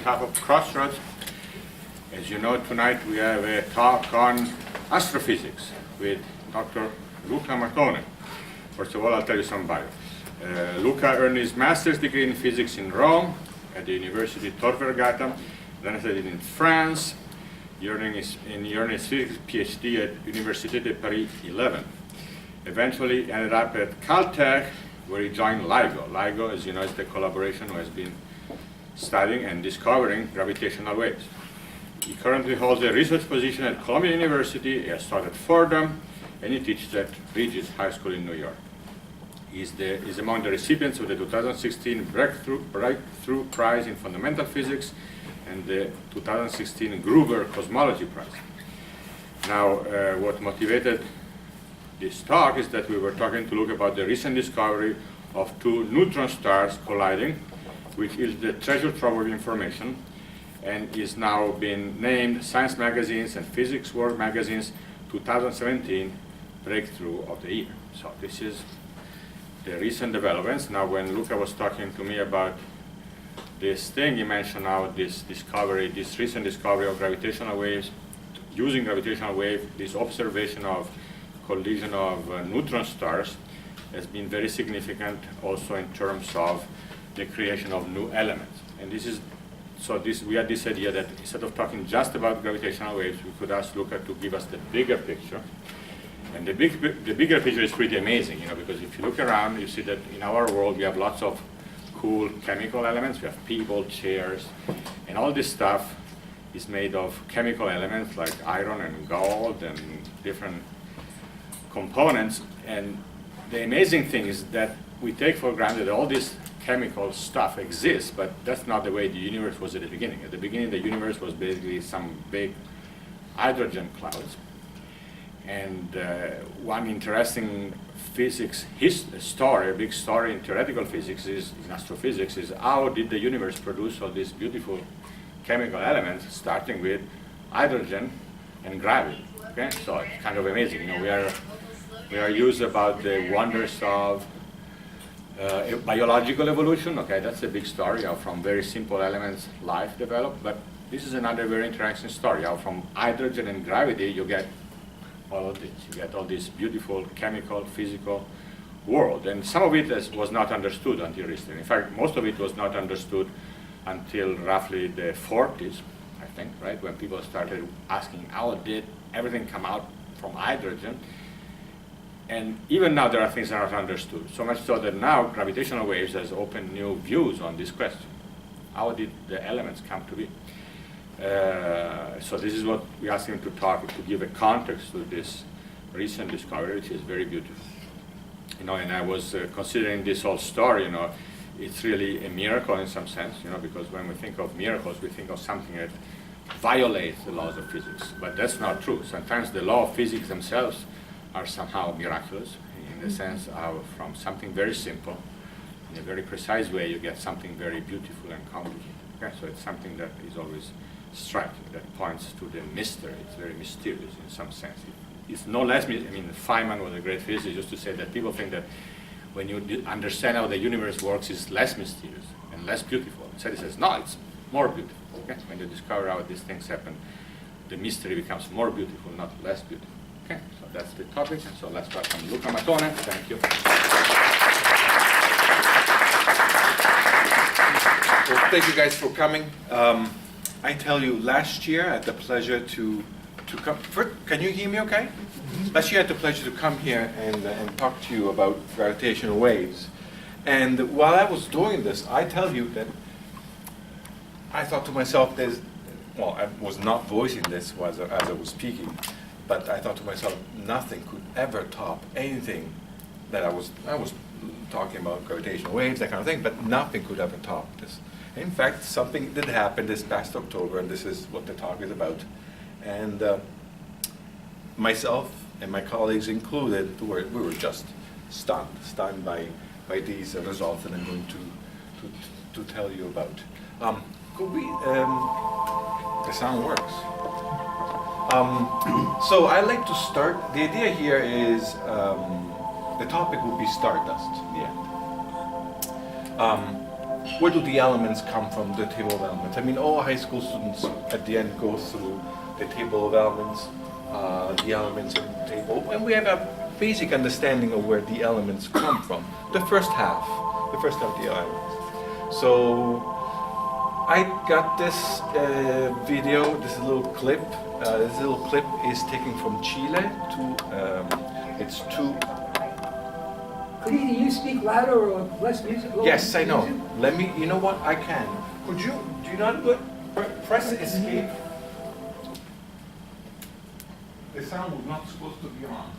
Top of Crossroads. As you know, tonight we have a talk on astrophysics with Dr. Luca Matone. First of all, I'll tell you some bio. Luca earned his master's degree in physics in Rome at the University Tor Vergata, then studied in France, earning his physics PhD at Université de Paris 11. Eventually ended up at Caltech, where he joined LIGO. LIGO, as you know, is the collaboration who has been studying and discovering gravitational waves. He currently holds a research position at Columbia University. He has taught at Fordham, and he teaches at Regis High School in New York. He's among the recipients of the 2016 Breakthrough Prize in Fundamental Physics and the 2016 Gruber Cosmology Prize. Now, what motivated this talk is that we were talking to Luca about the recent discovery of two neutron stars colliding, which is the treasure trove of information, and is now being named Science Magazine's and Physics World Magazine's 2017 Breakthrough of the Year. So this is the recent developments. Now, when Luca was talking to me about this thing, he mentioned now this recent discovery of gravitational waves, using gravitational wave, this observation of collision of neutron stars has been very significant also in terms of the creation of new elements. And we had this idea that instead of talking just about gravitational waves, we could ask Luca to give us the bigger picture. And the bigger picture is pretty amazing, because if you look around, you see that in our world we have lots of cool chemical elements. We have people, chairs, and all this stuff is made of chemical elements like iron and gold and different components. And the amazing thing is that we take for granted that all this chemical stuff exists, but that's not the way the universe was at the beginning. At the beginning, the universe was basically some big hydrogen clouds. And one interesting physics story, a big story in theoretical physics, in astrophysics, is how did the universe produce all these beautiful chemical elements, starting with hydrogen and gravity. Okay, so it's kind of amazing. We are used about the wonders of biological evolution. Okay, that's a big story. How from very simple elements life developed. But this is another very interesting story. How from hydrogen and gravity you get all of this. You get all this beautiful chemical, physical world. And some of it was not understood until recently. In fact, most of it was not understood until roughly the 40s, I think, right? When people started asking, how did everything come out from hydrogen? And even now there are things that are not understood. So much so that now gravitational waves has opened new views on this question. How did the elements come to be? So this is what we asked him to give a context to this recent discovery, which is very beautiful. And I was considering this whole story, it's really a miracle in some sense, because when we think of miracles, we think of something that violates the laws of physics. But that's not true. Sometimes the law of physics themselves are somehow miraculous, in the sense of from something very simple, in a very precise way, you get something very beautiful and complicated. Okay? So it's something that is always striking, that points to the mystery. It's very mysterious in some sense. It's no less, Feynman was a great physicist, used to say that people think that when you understand how the universe works, it's less mysterious and less beautiful. Instead he says, no, it's more beautiful. Okay? When you discover how these things happen, the mystery becomes more beautiful, not less beautiful. Okay, so that's the topic, and so let's welcome Luca Matone. Thank you. Well, thank you guys for coming. I tell you, last year I had the pleasure to come. Can you hear me okay? Last year I had the pleasure to come here and talk to you about gravitational waves. And while I was doing this, I tell you that I thought to myself, I was not voicing this as I was speaking, but I thought to myself, nothing could ever top anything that I was talking about gravitational waves, that kind of thing, but nothing could ever top this. In fact, something did happen this past October, and this is what the talk is about. And myself and my colleagues included, we were just stunned by these results that I'm going to tell you about. Could we? The sound works. So I'd like to start. The idea here is the topic will be stardust in the end. where do the elements come from, the table of elements? I mean, all high school students at the end go through the table of elements, the elements in the table, and we have a basic understanding of where the elements come from. The first half of the elements. So I got this video, this little clip. This little clip is taken from Chile. It's two. Could either you speak louder or less music? Yes, I know. Let me. You know what? I can. Could you? Do you know how to do it? Press escape. The sound was not supposed to be on.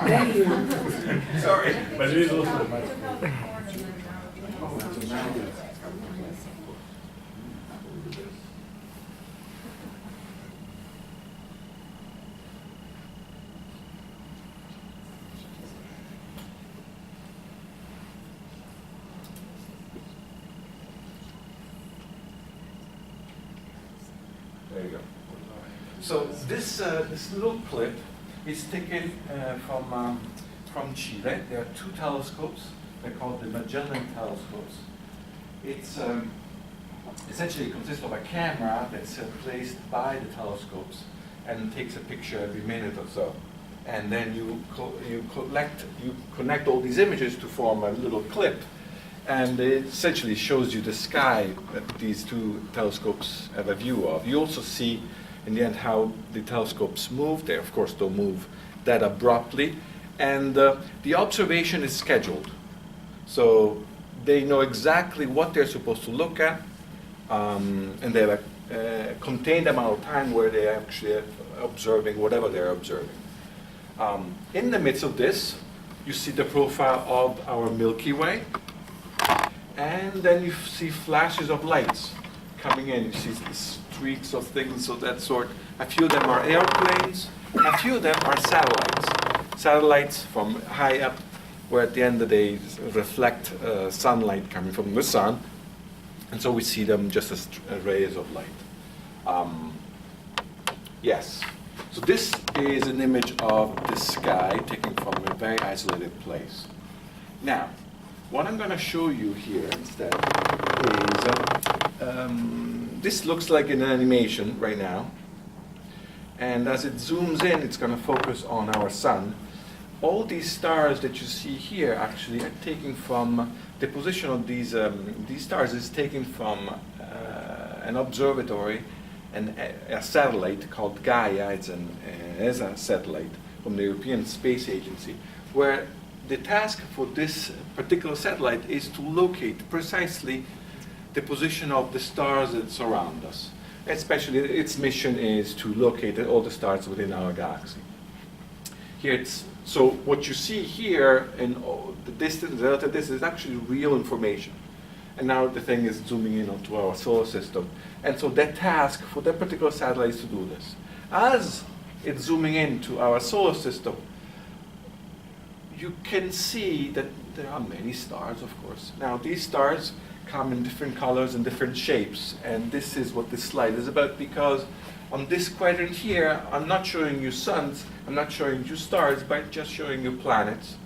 Thank you. Sorry. There you go. So this little clip is taken from Chile. There are two telescopes. They're called the Magellan telescopes. It's essentially consists of a camera that's placed by the telescopes and takes a picture every minute or so. And then you connect all these images to form a little clip. And it essentially shows you the sky that these two telescopes have a view of. You also see, in the end, how the telescopes move. They, of course, don't move that abruptly. And the observation is scheduled. So they know exactly what they're supposed to look at. And they have a contained amount of time where they're actually observing whatever they're observing. In the midst of this, you see the profile of our Milky Way. And then you see flashes of lights coming in. You see streaks of things of that sort. A few of them are airplanes. A few of them are satellites. Satellites from high up, where at the end of the day reflect sunlight coming from the sun. And so we see them just as rays of light. Yes. So this is an image of the sky taken from a very isolated place. Now, what I'm going to show you here instead is, this looks like an animation right now. And as it zooms in, it's going to focus on our sun. All these stars that you see here actually are taken from, the position of these stars is taken from an observatory and a satellite called Gaia. It's a satellite from the European Space Agency, where the task for this particular satellite is to locate precisely the position of the stars that surround us. Especially, its mission is to locate all the stars within our galaxy. Here so what you see here in the distance, the relative distance, is actually real information. And now the thing is zooming in onto our solar system. And so that task for that particular satellite is to do this. As it's zooming into our solar system, you can see that there are many stars, of course. Now, these stars come in different colors and different shapes, and this is what this slide is about, because on this quadrant here, I'm not showing you suns, I'm not showing you stars, but just showing you planets.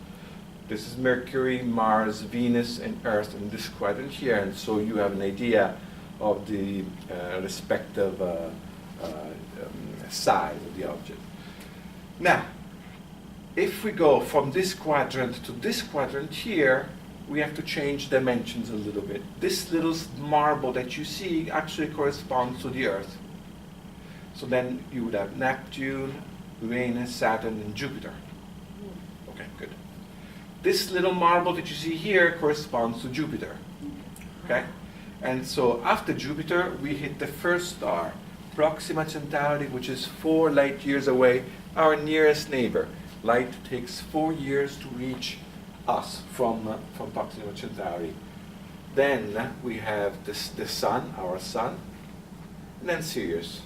This is Mercury, Mars, Venus, and Earth in this quadrant here, and so you have an idea of the respective size of the object. Now, if we go from this quadrant to this quadrant here, we have to change dimensions a little bit. This little marble that you see actually corresponds to the Earth. So then you would have Neptune, Uranus, Saturn, and Jupiter. Okay, good. This little marble that you see here corresponds to Jupiter. Okay? And so after Jupiter, we hit the first star, Proxima Centauri, which is 4 light years away, our nearest neighbor. Light takes 4 years to reach us from Proxima Centauri. Then we have the sun, our sun, and then Sirius,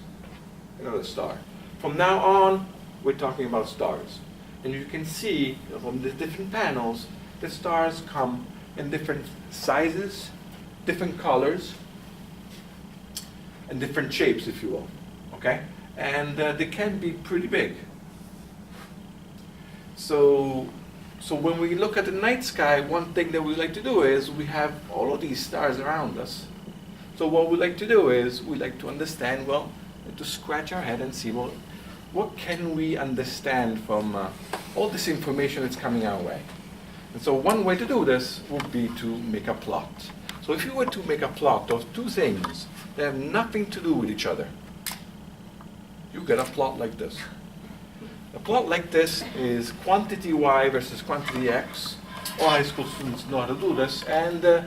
another star. From now on, we're talking about stars. And you can see from the different panels, the stars come in different sizes, different colors, and different shapes, if you will. Okay? And they can be pretty big. So So when we look at the night sky, one thing that we like to do is we have all of these stars around us. So what we like to do is we like to understand, well, to scratch our head and see, well, what can we understand from all this information that's coming our way? And so one way to do this would be to make a plot. So if you were to make a plot of two things that have nothing to do with each other, you get a plot like this. A plot like this is quantity y versus quantity x. All high school students know how to do this, and the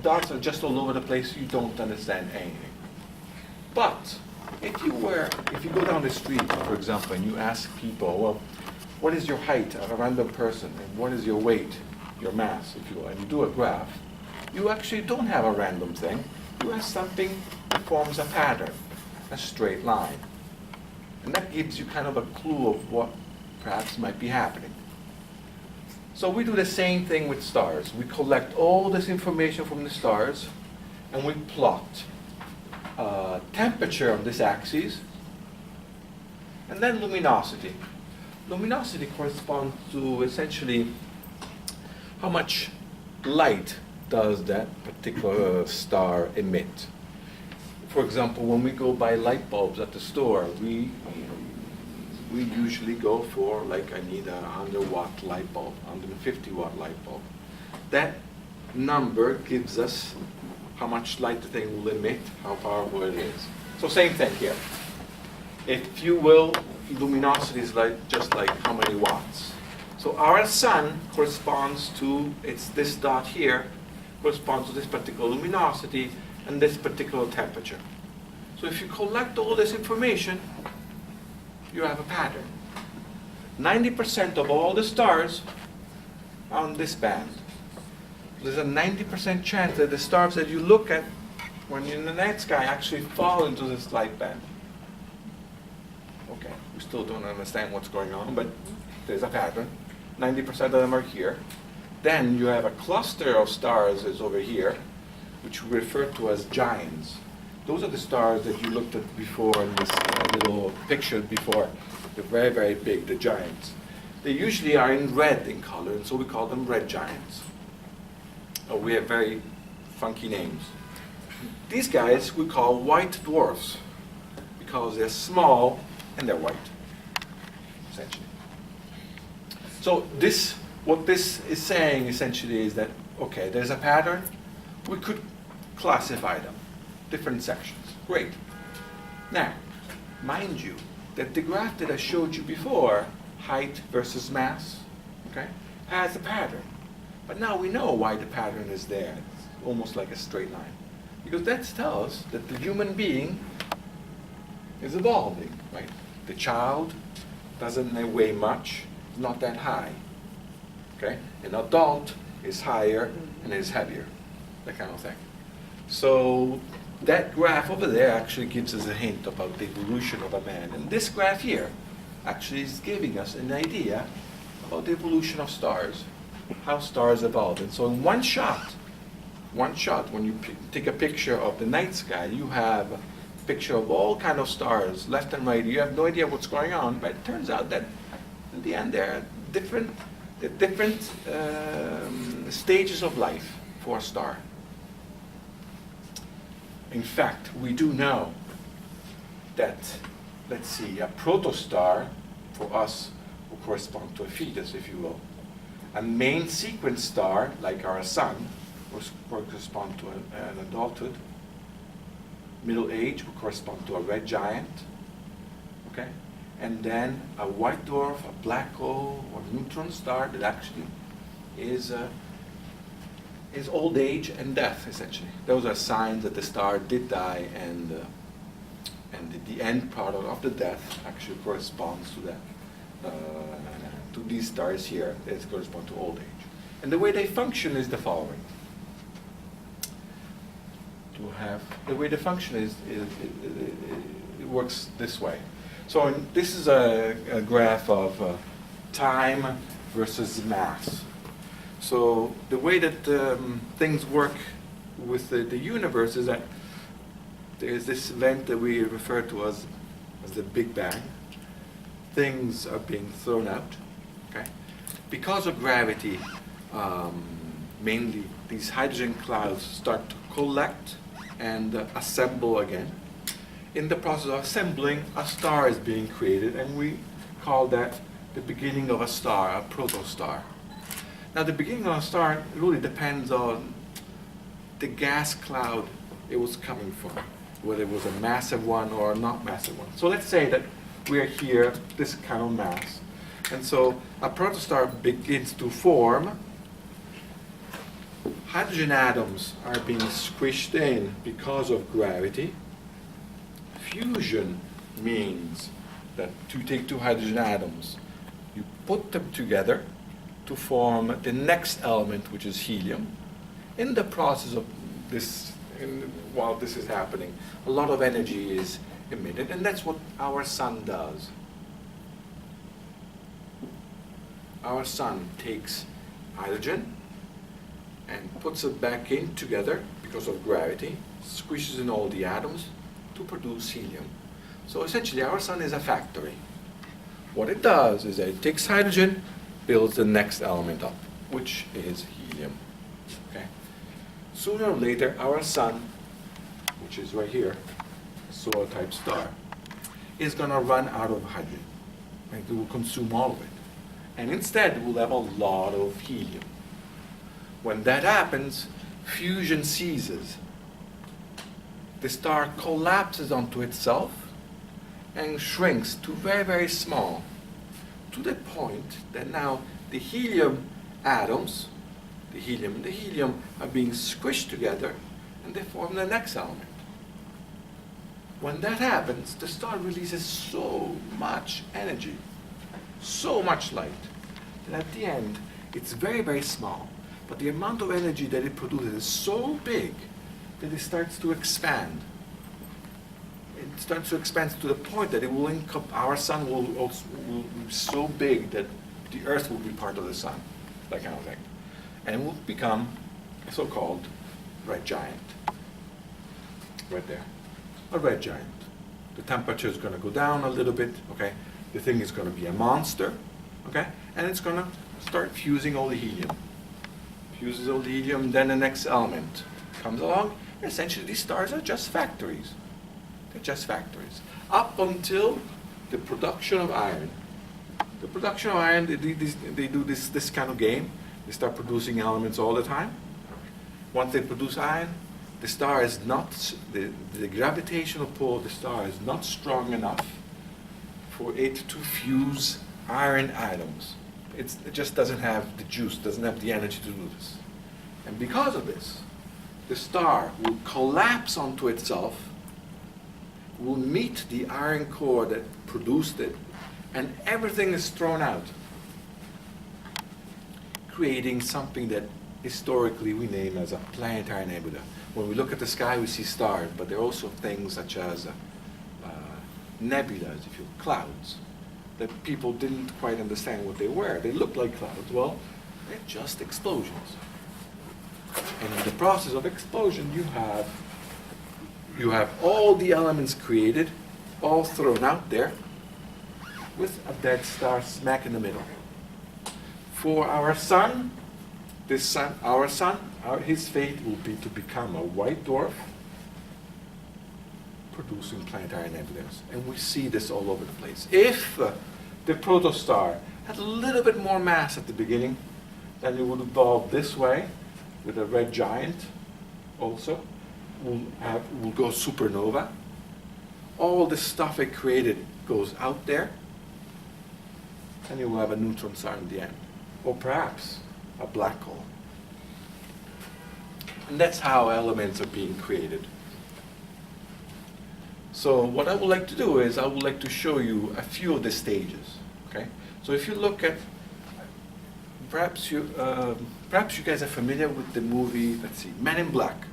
dots are just all over the place. You don't understand anything. But if you go down the street, for example, and you ask people, well, what is your height of a random person, and what is your weight, your mass, if you will, and you do a graph, you actually don't have a random thing. You have something that forms a pattern, a straight line. And that gives you kind of a clue of what perhaps might be happening. So we do the same thing with stars. We collect all this information from the stars, and we plot temperature on this axis, and then luminosity. Luminosity corresponds to essentially how much light does that particular star emit. For example, when we go buy light bulbs at the store, we usually go for, like, I need a 100-watt light bulb, 150-watt light bulb. That number gives us how much light the thing will emit, how powerful it is. So same thing here. If you will, luminosity is just like how many watts. So our sun corresponds to, it's this dot here, corresponds to this particular luminosity and this particular temperature. So if you collect all this information, you have a pattern. 90% of all the stars are on this band. There's a 90% chance that the stars that you look at when you're in the night sky actually fall into this light band. Okay, we still don't understand what's going on, but there's a pattern. 90% of them are here. Then you have a cluster of stars is over here, which we refer to as giants. Those are the stars that you looked at before in this little picture before. They're very, very big, the giants. They usually are in red in color, and so we call them red giants. We have very funky names. These guys we call white dwarfs because they're small and they're white, essentially. So what this is saying essentially is that, okay, there's a pattern. We could classify them, different sections. Great. Now, mind you, that the graph that I showed you before, height versus mass, okay, has a pattern. But now we know why the pattern is there. It's almost like a straight line. Because that tells us that the human being is evolving, right? The child doesn't weigh much, not that high. Okay? An adult is higher and is heavier, that kind of thing. So that graph over there actually gives us a hint about the evolution of a man. And this graph here actually is giving us an idea about the evolution of stars, how stars evolve. And so in one shot, when you take a picture of the night sky, you have a picture of all kind of stars, left and right. You have no idea what's going on, but it turns out that in the end there are different stages of life for a star. In fact, we do know that, let's see, a protostar for us will correspond to a fetus, if you will. A main sequence star, like our sun, will correspond to an adulthood. Middle age will correspond to a red giant. Okay? And then a white dwarf, a black hole, or neutron star that actually is old age and death, essentially. Those are signs that the star did die, and the end product of the death actually corresponds to that. To these stars here, they correspond to old age. And the way they function is the following. The way they function is it works this way. So this is a graph of time versus mass. So the way that things work with the universe is that there's this event that we refer to as the Big Bang. Things are being thrown out, okay? because of gravity, mainly these hydrogen clouds start to collect and assemble again. In the process of assembling, a star is being created, and we call that the beginning of a star, a protostar. Now, the beginning of a star really depends on the gas cloud it was coming from, whether it was a massive one or a not massive one. So let's say that we're here, this kind of mass. And so a protostar begins to form. Hydrogen atoms are being squished in because of gravity. Fusion means that to take two hydrogen atoms, you put them together to form the next element, which is helium. In the process of this, while this is happening, a lot of energy is emitted, and that's what our sun does. Our sun takes hydrogen and puts it back in together because of gravity, squishes in all the atoms to produce helium. So essentially our sun is a factory. What it does is that it takes hydrogen, builds the next element up, which is helium. Okay? Sooner or later our sun, which is right here, a solar type star, is going to run out of hydrogen. Right? It will consume all of it. And instead we'll have a lot of helium. When that happens, fusion ceases. The star collapses onto itself and shrinks to very, very small, to the point that now the helium atoms, the helium and the helium, are being squished together and they form the next element. When that happens, the star releases so much energy, so much light, that at the end it's very, very small. But the amount of energy that it produces is so big that it starts to expand. It starts to expand to the point that it will our sun will be so big that the Earth will be part of the sun, that kind of thing. And will become a so-called red giant. Right there. A red giant. The temperature is going to go down a little bit, okay? The thing is going to be a monster, okay? And it's going to start fusing all the helium. Fuses all the helium, then the next element comes along. Essentially, these stars are just factories. They're just factories. Up until the production of iron. The production of iron, they do this kind of game. They start producing elements all the time. Once they produce iron, the star is not, the gravitational pull of the star is not strong enough for it to fuse iron atoms. It just doesn't have the juice, doesn't have the energy to do this. And because of this, the star will collapse onto itself, will meet the iron core that produced it, and everything is thrown out, creating something that historically we name as a planetary nebula. When we look at the sky, we see stars, but there are also things such as nebulas, if you will, clouds, that people didn't quite understand what they were. They looked like clouds. Well, they're just explosions. And in the process of explosion, you have all the elements created, all thrown out there, with a dead star smack in the middle. For our sun, his fate will be to become a white dwarf, producing planetary nebulas. And we see this all over the place. If the protostar had a little bit more mass at the beginning, then it would evolve this way with a red giant also. We'll go supernova. All the stuff it created goes out there, and you will have a neutron star in the end. Or perhaps a black hole. And that's how elements are being created. So what I would like to do is I would like to show you a few of the stages. Okay? So if you look at, perhaps you guys are familiar with the movie, let's see, Men in Black,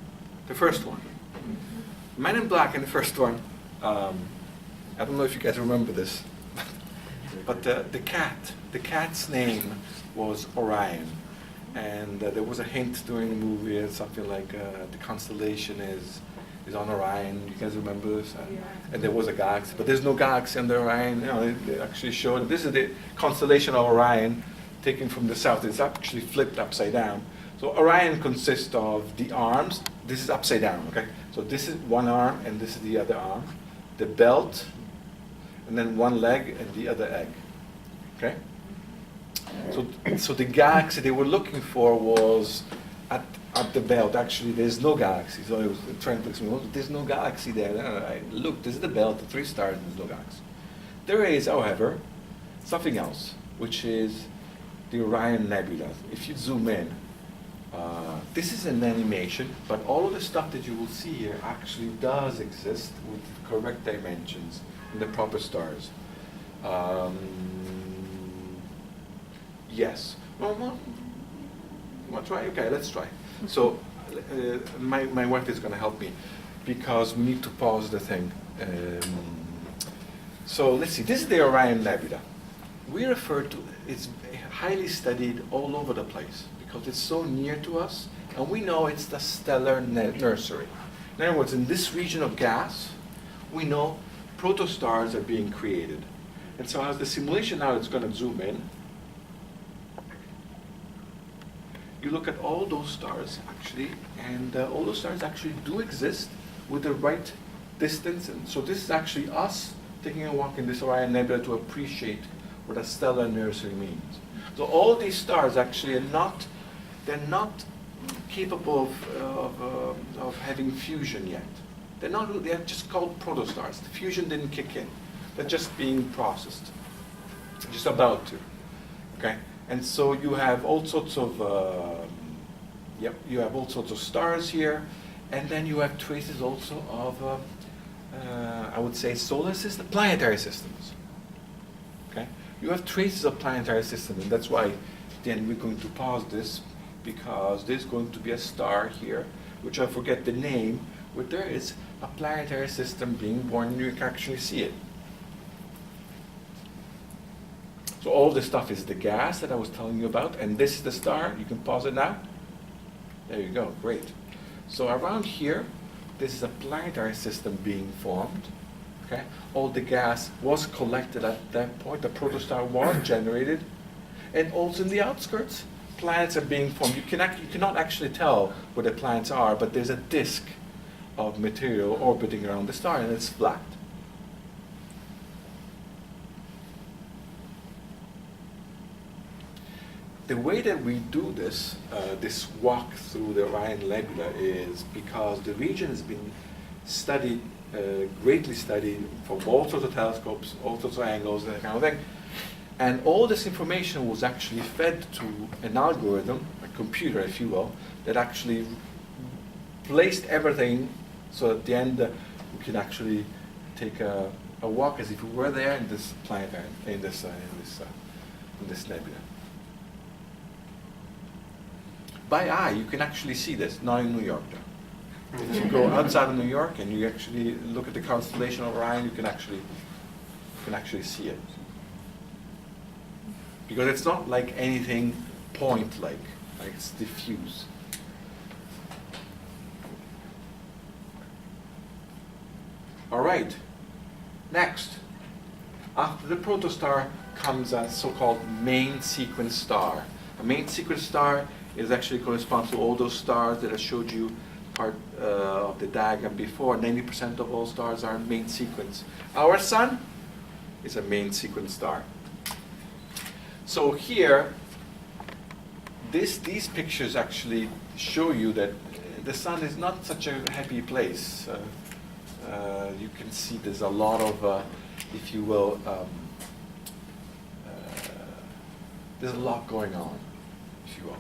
the first one. Men in Black in the first one, I don't know if you guys remember this, but the cat's name was Orion. And there was a hint during the movie, something like the constellation is on Orion. You guys remember this? And there was a galaxy, but there's no galaxy under Orion. You know, they actually showed this is the constellation of Orion. taken from the south. It's actually flipped upside down. So Orion consists of the arms. This is upside down, okay? So this is one arm, and this is the other arm. The belt, and then one leg, and the other egg, okay? So the galaxy they were looking for was at the belt. Actually, there's no galaxy. So I was trying to explain, well, there's no galaxy there. Look, this is the belt, the 3 stars, and there's no galaxy. There is, however, something else, which is the Orion Nebula. If you zoom in, this is an animation, but all of the stuff that you will see here actually does exist with correct dimensions and the proper stars. Yes. Well, want to try? Okay, let's try. So my wife is going to help me because we need to pause the thing. So let's see. This is the Orion Nebula. We refer to it's highly studied all over the place because it's so near to us, and we know it's the stellar nursery. In other words, in this region of gas, we know protostars are being created. And so as the simulation now is going to zoom in, you look at all those stars actually, and all those stars actually do exist with the right distance. And so this is actually us taking a walk in this Orion Nebula to appreciate what a stellar nursery means. So all these stars actually they're not capable of having fusion yet. They're just called protostars. The fusion didn't kick in. They're just being processed, just about to, okay? And so you have all sorts of, you have all sorts of stars here, and then you have traces also of, I would say, solar system, planetary systems. Okay, you have traces of planetary systems, and that's why then we're going to pause this because there's going to be a star here, which I forget the name, where there is a planetary system being born, and you can actually see it. So all this stuff is the gas that I was telling you about, and this is the star. You can pause it now. There you go, great. So around here, this is a planetary system being formed. Okay, all the gas was collected at that point. The protostar was generated, and also in the outskirts, planets are being formed. You cannot actually tell where the planets are, but there's a disk of material orbiting around the star, and it's flat. The way that we do this, this walk through the Orion Nebula, is because the region has been studied, greatly studied from all sorts of telescopes, all sorts of angles, that kind of thing. And all this information was actually fed to an algorithm, a computer, if you will, that actually placed everything so at the end we can actually take a walk as if we were there in this planet, in this nebula. By eye, you can actually see this, not in New York though. If you go outside of New York and you actually look at the constellation of Orion, you can actually see it. Because it's not like anything point-like, like it's diffuse. All right, next. After the protostar comes a so-called main sequence star. A main sequence star is actually corresponds to all those stars that I showed you part of the diagram before. 90% of all stars are main sequence. Our sun is a main sequence star. So here, these pictures actually show you that the sun is not such a happy place. You can see there's a lot of, if you will, there's a lot going on, if you will.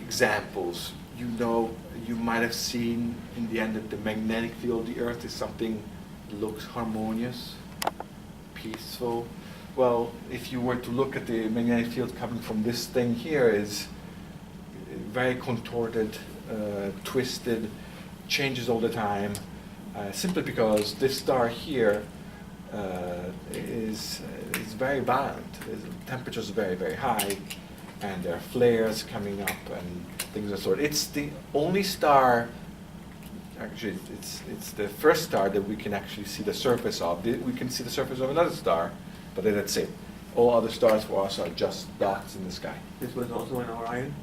Examples, you might have seen in the end that the magnetic field of the Earth is something that looks harmonious, peaceful. Well, if you were to look at the magnetic field coming from this thing here, is very contorted, twisted, changes all the time, simply because this star here is very violent. The temperature is very, very high, and there are flares coming up and things of the sort. It's the only star, actually it's the first star that we can actually see the surface of. We can see the surface of another star, but then that's it. All other stars for us are just dots in the sky. This was also in Orion?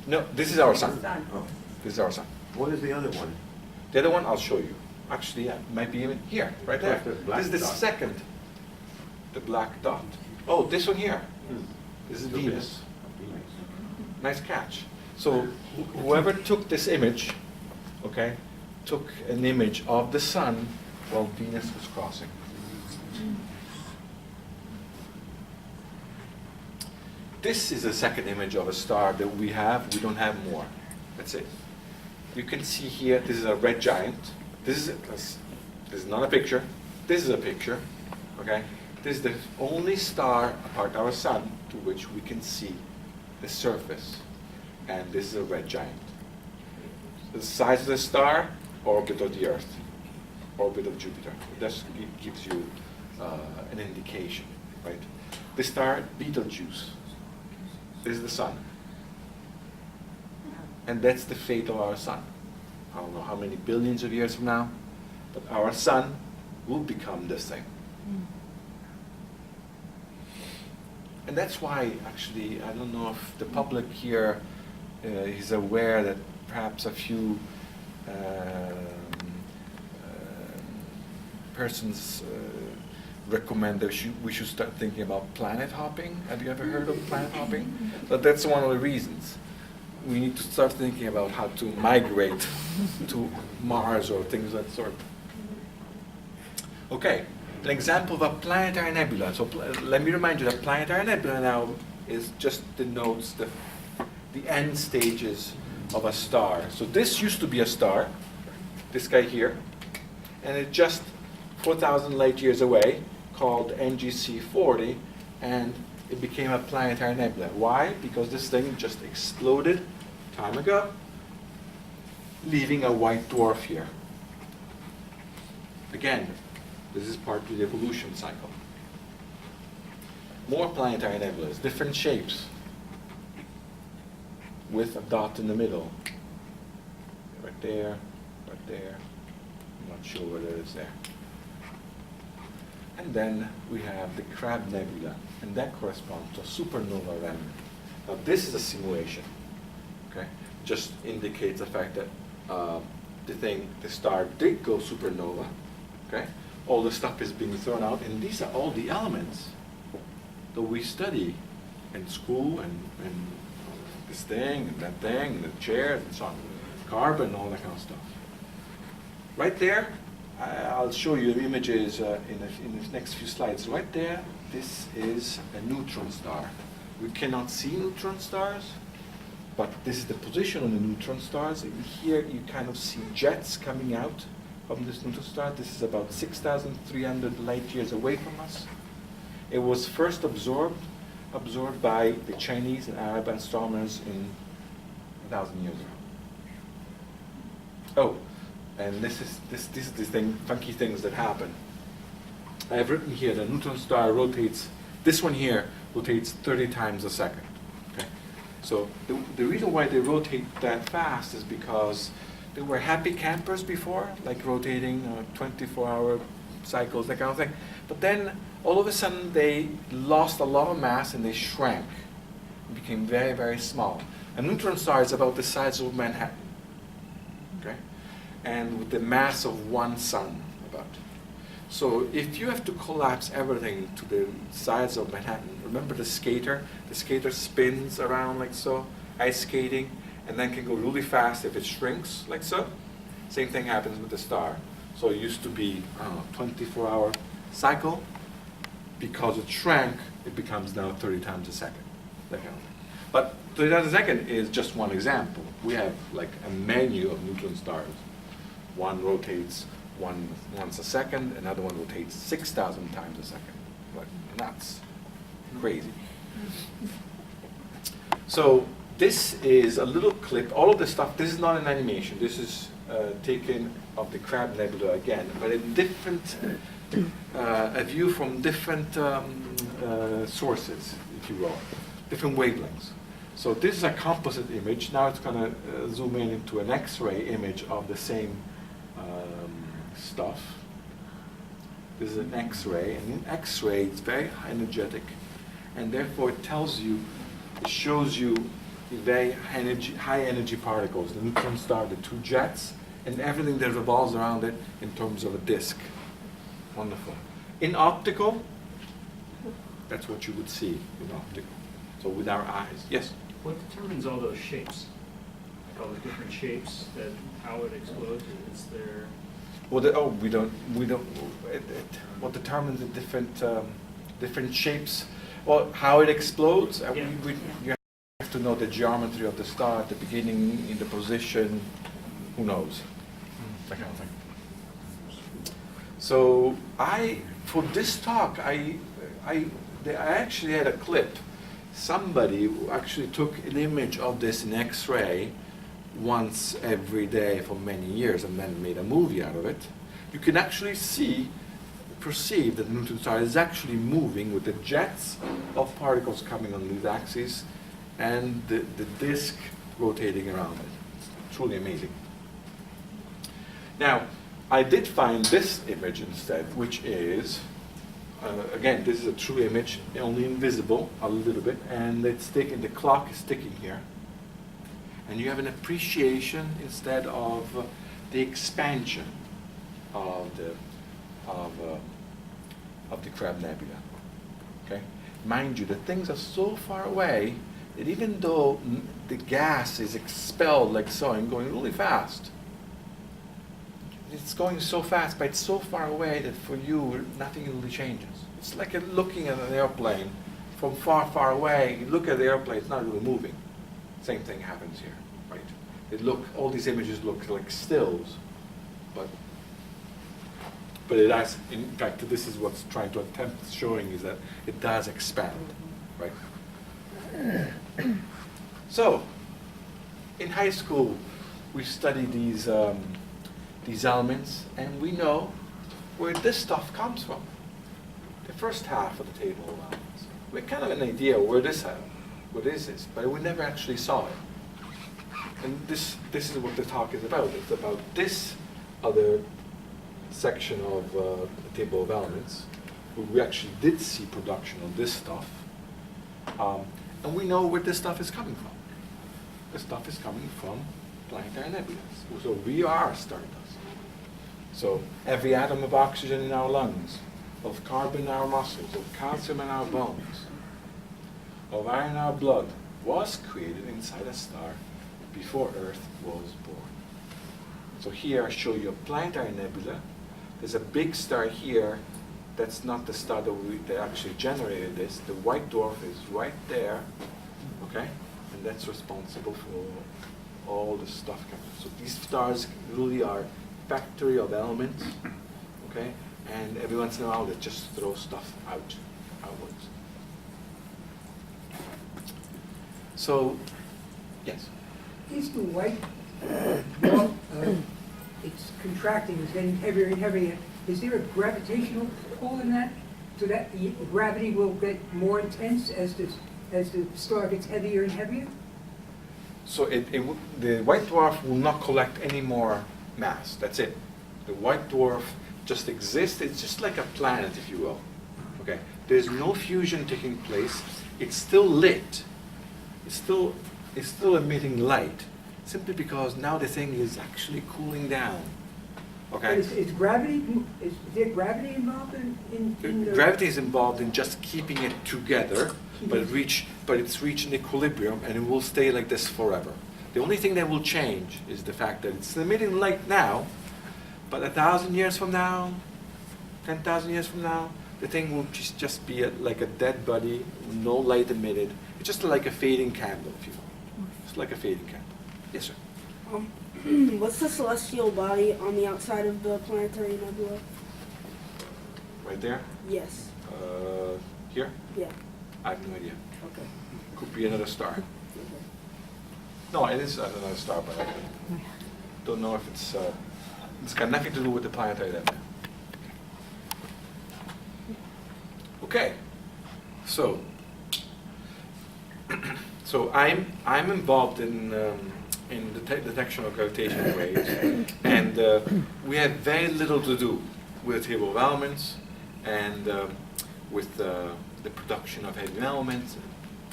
No, this is our sun. Sun. Oh. This is our sun. What is the other one? The other one I'll show you. Actually, yeah, might be even here, right there. That's the black This is the dot. second, the black dot. Oh, this one here. Hmm. This is Look at Venus. Venus. Nice catch. So whoever took this image, okay, took an image of the sun while Venus was crossing. This is the second image of a star that we have. We don't have more. That's it. You can see here, this is a red giant. This is not a picture. This is a picture. Okay? This is the only star apart our sun to which we can see the surface. And this is a red giant. The size of the star, orbit of the Earth, orbit of Jupiter. That gives you an indication, right? The star, Betelgeuse. This is the sun. And that's the fate of our sun. I don't know how many billions of years from now, but our sun will become this thing. And that's why, actually, I don't know if the public here is aware that perhaps a few persons recommend that we should start thinking about planet hopping. Have you ever heard of planet hopping? But that's one of the reasons. We need to start thinking about how to migrate to Mars or things of that sort. Okay, an example of a planetary nebula. So let me remind you that planetary nebula now is just denotes the end stages of a star. So this used to be a star, this guy here, and it just 4,000 light years away, called NGC 40, and it became a planetary nebula. Why? Because this thing just exploded time ago, leaving a white dwarf here. Again, this is part of the evolution cycle. More planetary nebulas, different shapes, with a dot in the middle. Right there, right there. I'm not sure whether it's there. And then we have the Crab Nebula, and that corresponds to Supernova Remnant. Now this is a simulation, okay? Just indicates the fact that the star did go supernova, okay? All the stuff is being thrown out, and these are all the elements that we study in school, and this thing, and that thing, and the chairs, and so on. Carbon, all that kind of stuff. Right there, I'll show you the images in the next few slides. Right there, this is a neutron star. We cannot see neutron stars, but this is the position of the neutron stars. And here you kind of see jets coming out from this neutron star. This is about 6,300 light years away from us. It was first absorbed by the Chinese and Arab astronomers in 1,000 years ago. Oh, and this is the thing, funky things that happen. I have written here the neutron star rotates. This one here rotates 30 times a second. Okay, so the reason why they rotate that fast is because they were happy campers before, like rotating 24-hour cycles, that kind of thing. But then all of a sudden they lost a lot of mass and they shrank, became very, very small. A neutron star is about the size of Manhattan. Okay, and with the mass of one sun, about. So if you have to collapse everything to the size of Manhattan, remember the skater? The skater spins around like so, ice skating, and then can go really fast if it shrinks like so. Same thing happens with the star. So it used to be, 24-hour cycle. Because it shrank, it becomes now 30 times a second, that kind of thing. But 30 times a second is just one example. We have like a menu of neutron stars. One rotates once a second, another one rotates 6,000 times a second. Like nuts, crazy. So this is a little clip. All of this stuff, this is not an animation. This is taken of the Crab Nebula again, but in different, a view from different sources, if you will, different wavelengths. So this is a composite image. Now it's going to zoom in into an X-ray image of the same stuff. This is an X-ray, and in X-ray it's very energetic, and therefore it tells you, it shows you the very high energy particles, the neutron star, the two jets, and everything that revolves around it in terms of a disk. Wonderful. In optical, that's what you would see in optical. So with our eyes. Yes? What determines all those shapes? Like all the different shapes, that how it explodes? Is there... Well, what determines the different shapes? Well, how it explodes? Yeah. You have to know the geometry of the star at the beginning, in the position, who knows? That kind of thing. So for this talk, I actually had a clip. Somebody who actually took an image of this in X-ray once every day for many years and then made a movie out of it. You can actually perceive that the neutron star is actually moving with the jets of particles coming on these axes and the disk rotating around it. It's truly amazing. Now, I did find this image instead, which is, again, this is a true image, only invisible a little bit, and it's taking, the clock is ticking here. And you have an appreciation instead of the expansion of the Crab Nebula. Okay? Mind you, the things are so far away that even though the gas is expelled like so and going really fast, it's going so fast, but it's so far away that for you, nothing really changes. It's like looking at an airplane from far, far away. You look at the airplane, it's not really moving. Same thing happens here, right? All these images look like stills, but it has, in fact, this is what's trying to attempt showing is that it does expand, right? So, in high school, we studied these elements, and we know where this stuff comes from. The first half of the table of elements. We have kind of an idea what is this, but we never actually saw it. And this is what the talk is about. It's about this other section of the table of elements, where we actually did see production of this stuff. And we know where this stuff is coming from. This stuff is coming from planetary nebulas. So we are stardust. So every atom of oxygen in our lungs, of carbon in our muscles, of calcium in our bones, of iron in our blood, was created inside a star before Earth was born. So here I show you a planetary nebula. There's a big star here. That's not the star that actually generated this. The white dwarf is right there, okay? And that's responsible for all the stuff coming. So these stars really are factory of elements, okay? And every once in a while they just throw stuff outwards. So, yes? Is the white dwarf, it's contracting, it's getting heavier and heavier. Is there a gravitational pull in that? So that the gravity will get more intense as the star gets heavier and heavier? So the white dwarf will not collect any more mass. That's it. The white dwarf just exists. It's just like a planet, if you will. Okay. There's no fusion taking place. It's still lit. It's still emitting light, simply because now the thing is actually cooling down. Okay. Is there gravity involved in the... Gravity is involved in just keeping it together, but it's reaching equilibrium, and it will stay like this forever. The only thing that will change is the fact that it's emitting light now, but 1,000 years from now, 10,000 years from now, the thing will just be like a dead body, no light emitted. It's just like a fading candle, if you will. It's like a fading candle. Yes, sir. What's the celestial body on the outside of the planetary nebula? Right there? Yes. Here? Yeah. I have no idea. Okay. Could be another star. No, it is another star, but I don't know if it's got nothing to do with the planetary nebula. Okay. So I'm involved in the detection of gravitational waves, and we have very little to do with the table of elements, and with the production of heavy elements.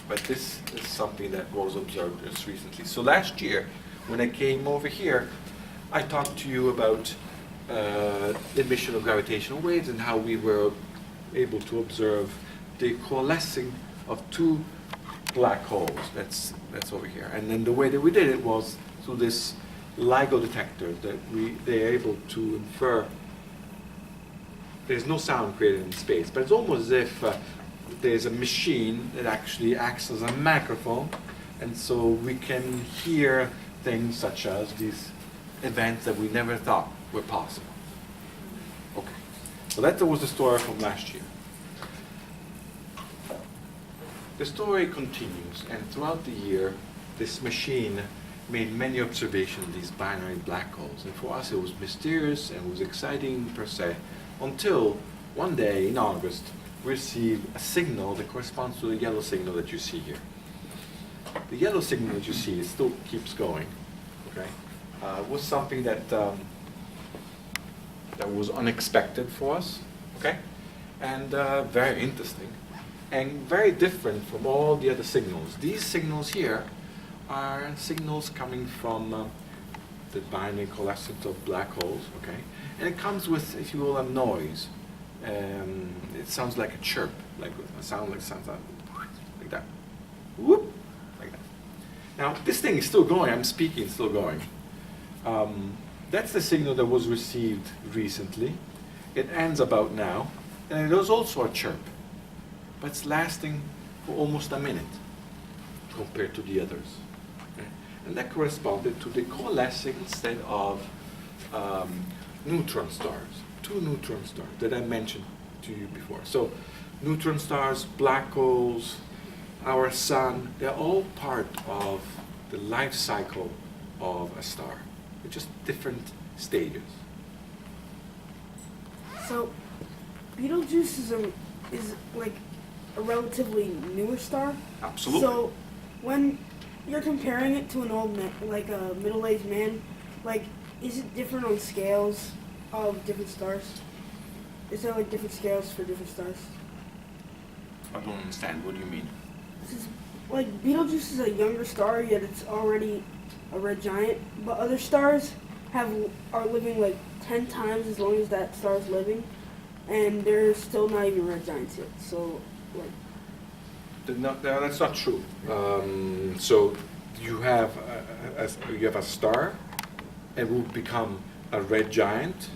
But this is something that was observed just recently. So last year, when I came over here, I talked to you about the emission of gravitational waves and how we were able to observe the coalescing of two black holes. That's over here. And then the way that we did it was through this LIGO detector that they're able to infer. There's no sound created in space, but it's almost as if there's a machine that actually acts as a microphone, and so we can hear things such as these events that we never thought were possible. Okay, so that was the story from last year. The story continues, and throughout the year, this machine made many observations of these binary black holes, and for us it was mysterious and it was exciting per se, until one day in August, we received a signal that corresponds to the yellow signal that you see here. The yellow signal that you see, it still keeps going, okay? Was something that that was unexpected for us, okay? And very interesting, and very different from all the other signals. These signals here are signals coming from the binary coalescence of black holes, okay? And it comes with, if you will, a noise. It sounds like a chirp, like a sound like like that. Whoop, like that. Now this thing is still going. I'm speaking, it's still going. That's the signal that was received recently. It ends about now, and it was also a chirp, but it's lasting for almost a minute compared to the others. Okay? And that corresponded to the coalescing instead of neutron stars. Two neutron stars that I mentioned to you before. So neutron stars, black holes, our sun, they're all part of the life cycle of a star. They're just different stages. So Betelgeuse is like a relatively newer star. Absolutely. So when you're comparing it to an old man, like a middle-aged man, like is it different on scales of different stars? Is there like different scales for different stars? I don't understand. What do you mean? This is, like Betelgeuse is a younger star, yet it's already a red giant. But other stars are living like 10 times as long as that star is living, and they're still not even red giants yet. So like. No, that's not true. So you have a star, it will become a red giant,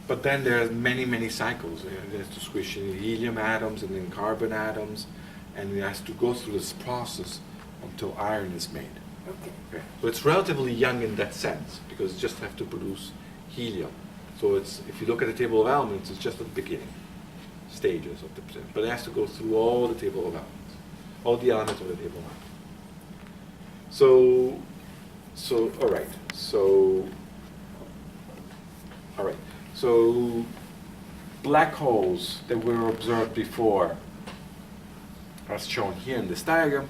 but then there are many cycles. It has to squish in helium atoms and then carbon atoms, and it has to go through this process until iron is made. Okay. So it's relatively young in that sense, because it just have to produce helium. So it's, if you look at the table of elements, it's just at the beginning stages of the, but it has to go through all the table of elements, all the elements of the table of elements. So all right. So black holes that were observed before, as shown here in this diagram.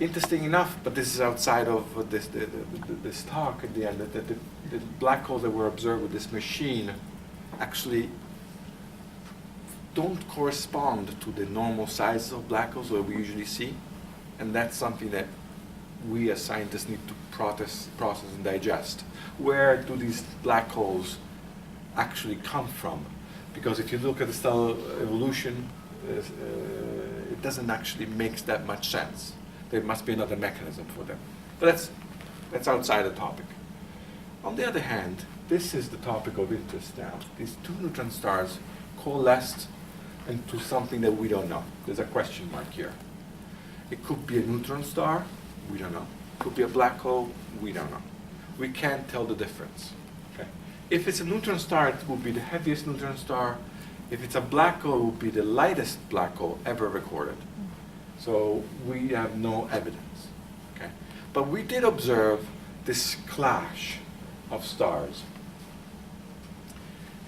Interesting enough, but this is outside of this talk at the end, that the black holes that were observed with this machine actually don't correspond to the normal sizes of black holes that we usually see, and that's something that we as scientists need to process and digest. Where do these black holes actually come from? Because if you look at the stellar evolution, it doesn't actually make that much sense. There must be another mechanism for them. But that's outside the topic. On the other hand, this is the topic of interest now. These two neutron stars coalesced into something that we don't know. There's a question mark here. It could be a neutron star, we don't know. It could be a black hole, we don't know. We can't tell the difference. Okay? If it's a neutron star, it will be the heaviest neutron star. If it's a black hole, it will be the lightest black hole ever recorded. So we have no evidence. Okay? But we did observe this clash of stars.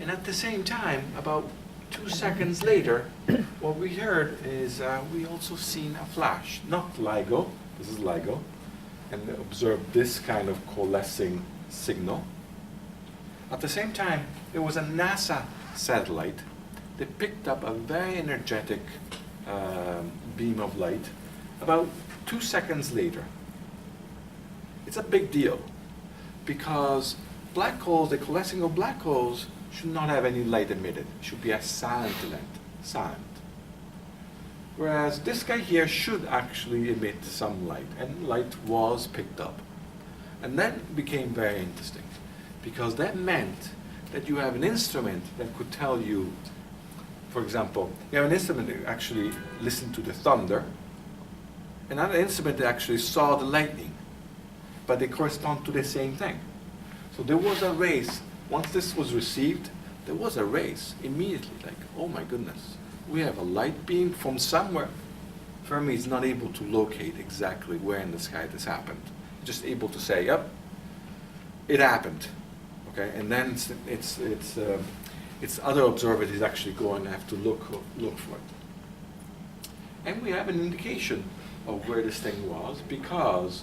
And at the same time, about 2 seconds later, what we heard is we also seen a flash, not LIGO, this is LIGO, and observed this kind of coalescing signal. At the same time, there was a NASA satellite, they picked up a very energetic beam of light about 2 seconds later. It's a big deal because black holes, the coalescing of black holes, should not have any light emitted. It should be a silent event, silent. Whereas this guy here should actually emit some light, and light was picked up. And that became very interesting because that meant that you have an instrument that could tell you, for example, you have an instrument that actually listened to the thunder, another instrument that actually saw the lightning, but they correspond to the same thing. So there was a race. Once this was received, there was a race immediately, like, oh my goodness, we have a light beam from somewhere. Fermi is not able to locate exactly where in the sky this happened. He's just able to say, yep, it happened. Okay, and then it's other observers is actually going to have to look for it. And we have an indication of where this thing was because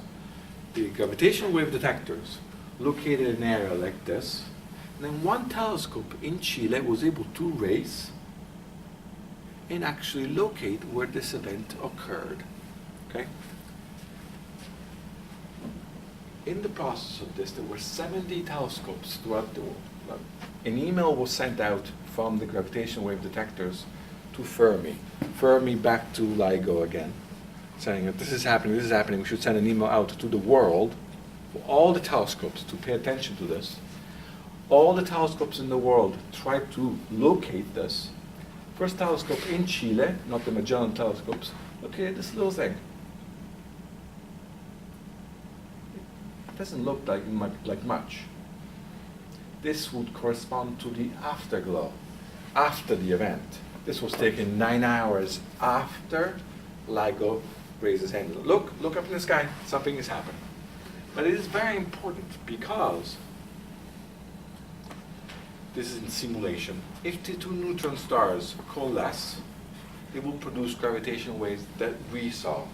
the gravitational wave detectors located an area like this, and then one telescope in Chile was able to race and actually locate where this event occurred. Okay? In the process of this, there were 70 telescopes throughout the world. An email was sent out from the gravitational wave detectors to Fermi. Fermi back to LIGO again, saying that this is happening, we should send an email out to the world for all the telescopes to pay attention to this. All the telescopes in the world tried to locate this. First telescope in Chile, not the Magellan telescopes, located this little thing. It doesn't look like much. This would correspond to the afterglow, after the event. This was taken 9 hours after LIGO raised his hand. Look up in the sky, something is happening. But it is very important because this is in simulation. If the two neutron stars coalesce, they will produce gravitational waves that we saw.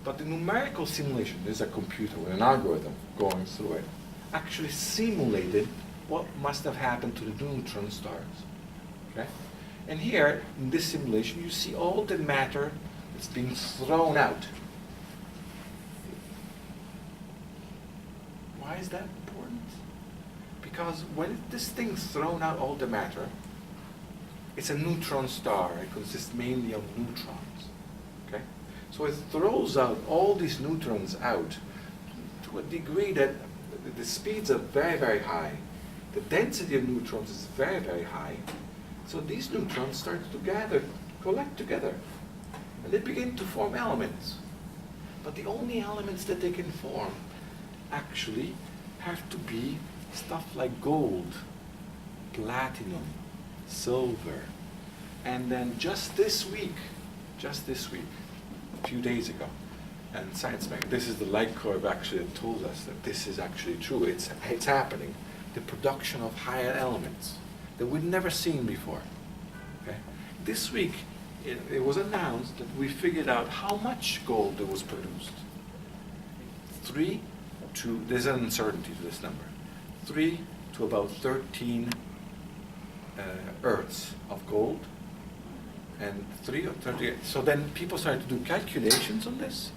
But the numerical simulation, there's a computer with an algorithm going through it, actually simulated what must have happened to the neutron stars. Okay? And here, in this simulation, you see all the matter that's being thrown out. Why is that important? Because when this thing's thrown out all the matter, it's a neutron star. It consists mainly of neutrons. Okay? So it throws out all these neutrons out to a degree that the speeds are very, very high. The density of neutrons is very, very high. So these neutrons start to collect together. And they begin to form elements. But the only elements that they can form actually have to be stuff like gold, platinum, silver. And then just this week, a few days ago, and Science Magazine, this is the light curve actually that told us that this is actually true. It's happening. The production of higher elements that we'd never seen before. Okay? This week, it was announced that we figured out how much gold that was produced. There's an uncertainty to this number. 3 to about 13 Earths of gold, and 3 or 38. So then people started to do calculations on this,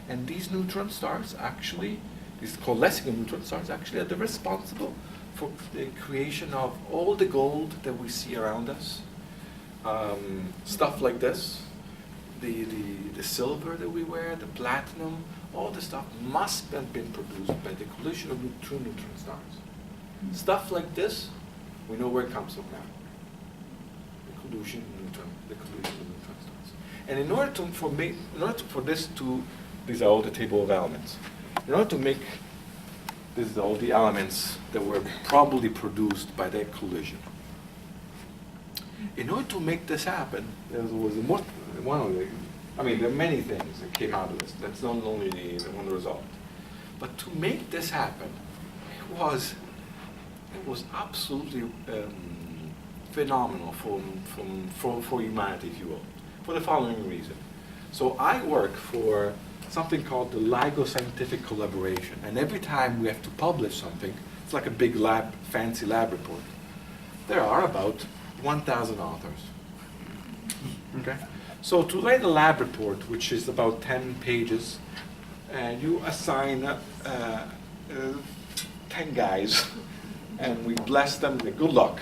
and these neutron stars actually, these coalescing of neutron stars actually are responsible for the creation of all the gold that we see around us. Stuff like this, the silver that we wear, the platinum, all the stuff must have been produced by the collision of two neutron stars. Stuff like this, we know where it comes from now. The collision of neutron stars. And in order for this to, these are all the table of elements. In order to make, these are all the elements that were probably produced by that collision. In order to make this happen, there was there are many things that came out of this. That's not only the one result. But to make this happen, it was absolutely phenomenal for humanity, if you will, for the following reason. So I work for something called the LIGO Scientific Collaboration, and every time we have to publish something, it's like a big fancy lab report. there are about 1,000 authors. Okay? So to write a lab report, which is about 10 pages, and you assign 10 guys, and we bless them with good luck.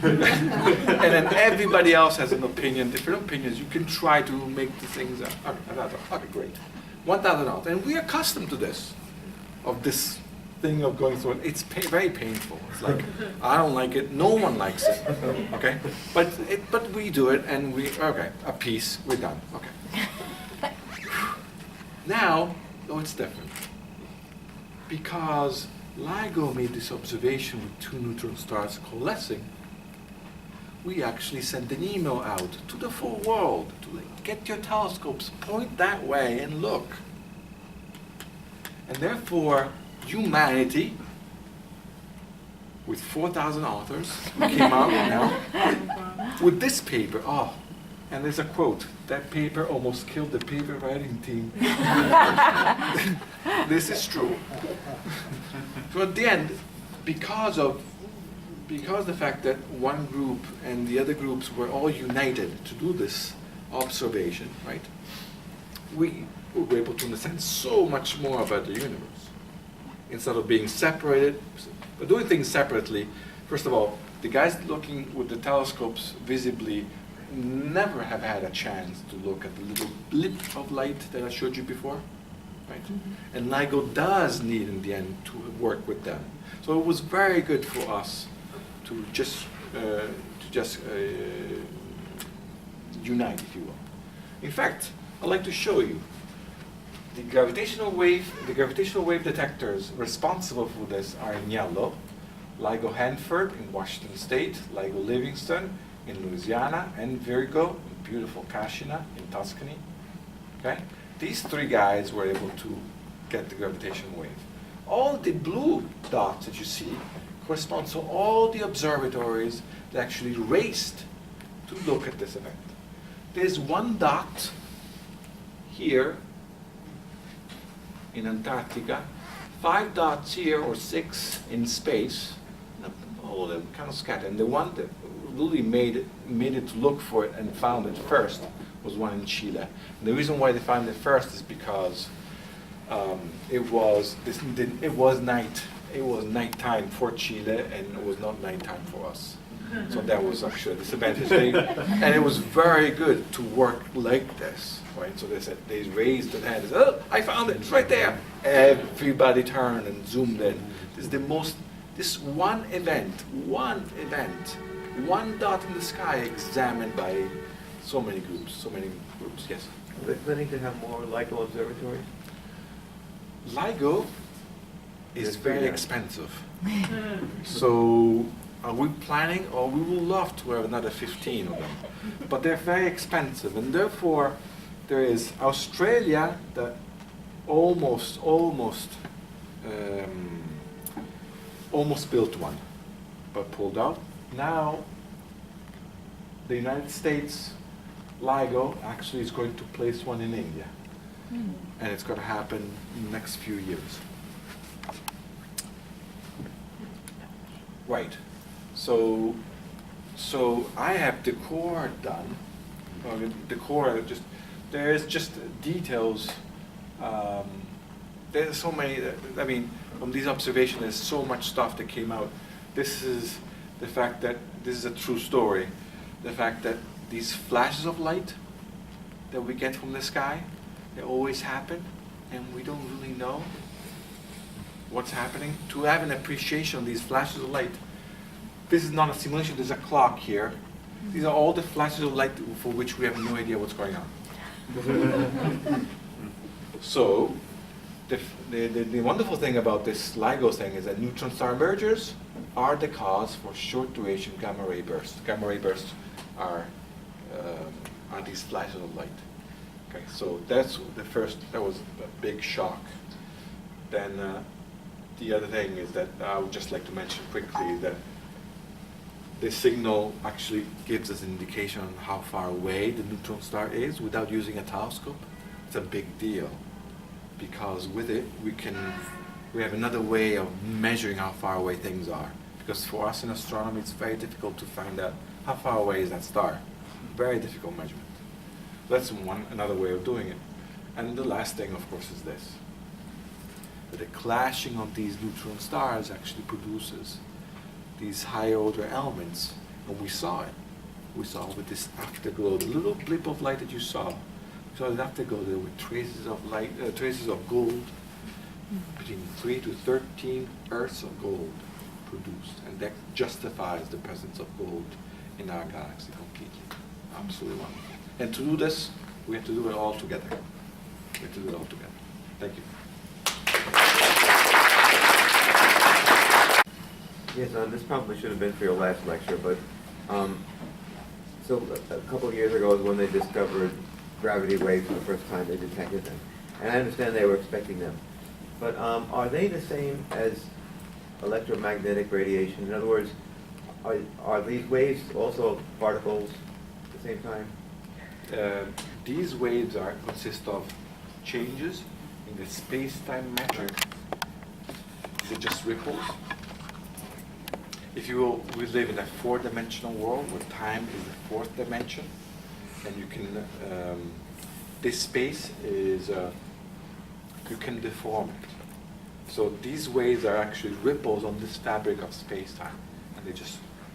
And then everybody else has an opinion, different opinions. You can try to make the things up. Okay, great. 1,000 authors. And we're accustomed to this, of this thing of going through it. It's very painful. It's like, I don't like it, no one likes it, okay? But we do it, and okay, a piece, we're done, okay. Now, it's different. Because LIGO made this observation with 2 neutron stars coalescing, we actually sent an email out to the full world to get your telescopes, point that way and look. And therefore, humanity, with 4,000 authors, came out now with this paper. Oh, and there's a quote. That paper almost killed the paper writing team. This is true. So at the end, because the fact that one group and the other groups were all united to do this observation, right? We were able to understand so much more about the universe. Instead of being separated, but doing things separately. First of all, the guys looking with the telescopes visibly never have had a chance to look at the little blip of light that I showed you before, right? Mm-hmm. And LIGO does need, in the end, to work with them. So it was very good for us to just unite, if you will. In fact, I'd like to show you the gravitational wave detectors responsible for this are in yellow. LIGO Hanford in Washington State, LIGO Livingston in Louisiana, and Virgo in beautiful Cascina in Tuscany. Okay? These 3 guys were able to get the gravitational wave. All the blue dots that you see correspond to all the observatories that actually raced to look at this event. There's 1 dot here in Antarctica, 5 dots here or 6 in space, all of them kind of scattered. And the one that really made it to look for it and found it first was one in Chile. And the reason why they found it first is because it was nighttime for Chile, and it was not nighttime for us. So that was actually a disadvantage. And it was very good to work like this, right? So they raised their hands. Oh, I found it! It's right there. Everybody turned and zoomed in. This one event, one dot in the sky, examined by so many groups. Yes. Are they planning to have more LIGO observatories? LIGO is very expensive. So are we planning, or we will love to have another 15 of them, but they're very expensive, and therefore there is Australia that almost built one, but pulled out. Now the United States LIGO actually is going to place one in India, and it's going to happen in the next few years. Right. So I have the core done. The core there's just details. There's so many. I mean, from these observations, there's so much stuff that came out. This is the fact that this is a true story. The fact that these flashes of light that we get from the sky, they always happen, and we don't really know what's happening. To have an appreciation of these flashes of light, this is not a simulation, there's a clock here. These are all the flashes of light for which we have no idea what's going on. So, the wonderful thing about this LIGO thing is that neutron star mergers are the cause for short duration gamma ray bursts. Gamma ray bursts are these flashes of light. Okay, so that was a big shock. Then the other thing is that I would just like to mention quickly that the signal actually gives us an indication on how far away the neutron star is without using a telescope. It's a big deal, because with it we have another way of measuring how far away things are. because for us in astronomy, it's very difficult to find out how far away is that star. Very difficult measurement. That's another way of doing it. And the last thing, of course, is this. The clashing of these neutron stars actually produces these higher order elements, and we saw it. We saw with this afterglow, the little blip of light that you saw. We saw the afterglow there with traces of light, traces of gold, between 3 to 13 Earths of gold produced, and that justifies the presence of gold in our galaxy completely. Absolutely wonderful. And to do this, we have to do it all together. We have to do it all together. Thank you. Yes, this probably should have been for your last lecture, but so a couple of years ago is when they discovered gravity waves for the first time. They detected them, and I understand they were expecting them. But are they the same as electromagnetic radiation? In other words, are these waves also particles at the same time? These waves consist of changes in the space-time metric. These are just ripples. If you will, we live in a four-dimensional world where time is the fourth dimension, and you can, this space is, you can deform it. So these waves are actually ripples on this fabric of space-time, and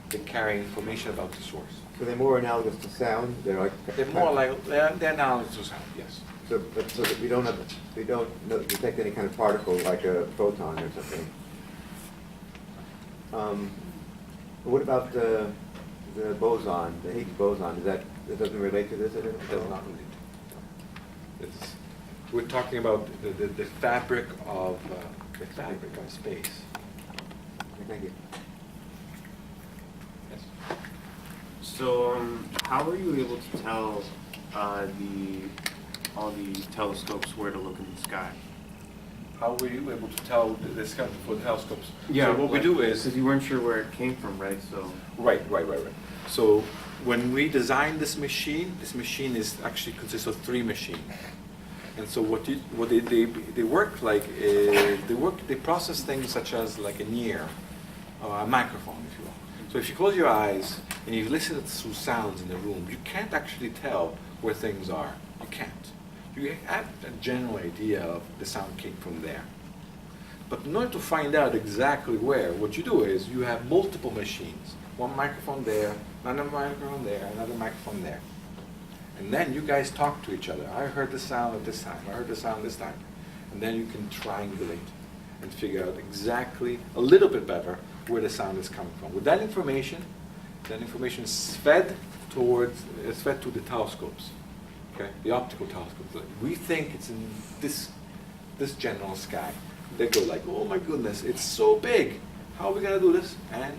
they carry information about the source. So they're more analogous to sound. They're like They're more like, they're analogous to sound, yes. so that we don't detect any kind of particle like a photon or something. What about the boson, the Higgs boson? That doesn't relate to this at all? It does not relate. We're talking about the fabric of space. Okay, thank you. Yes. So, how are you able to tell all the telescopes where to look in the sky? How were you able to tell this kind for the telescopes? Yeah, So what we do is because you weren't sure where it came from, right? So right. So when we designed this machine is actually consists of 3 machines. And so what they work like is they process things such as like an ear or a microphone, if you will. So if you close your eyes and you listen to sounds in the room, you can't actually tell where things are. You can't. You have a general idea of the sound came from there. But in order to find out exactly where, what you do is you have multiple machines. One microphone there, another microphone there, another microphone there. And then you guys talk to each other. I heard the sound at this time. I heard the sound this time. And then you can triangulate and figure out exactly, a little bit better, where the sound is coming from. With that information is fed to the telescopes. Okay, the optical telescopes. We think it's in this general sky. They go like, oh my goodness, it's so big. How are we gonna do this? And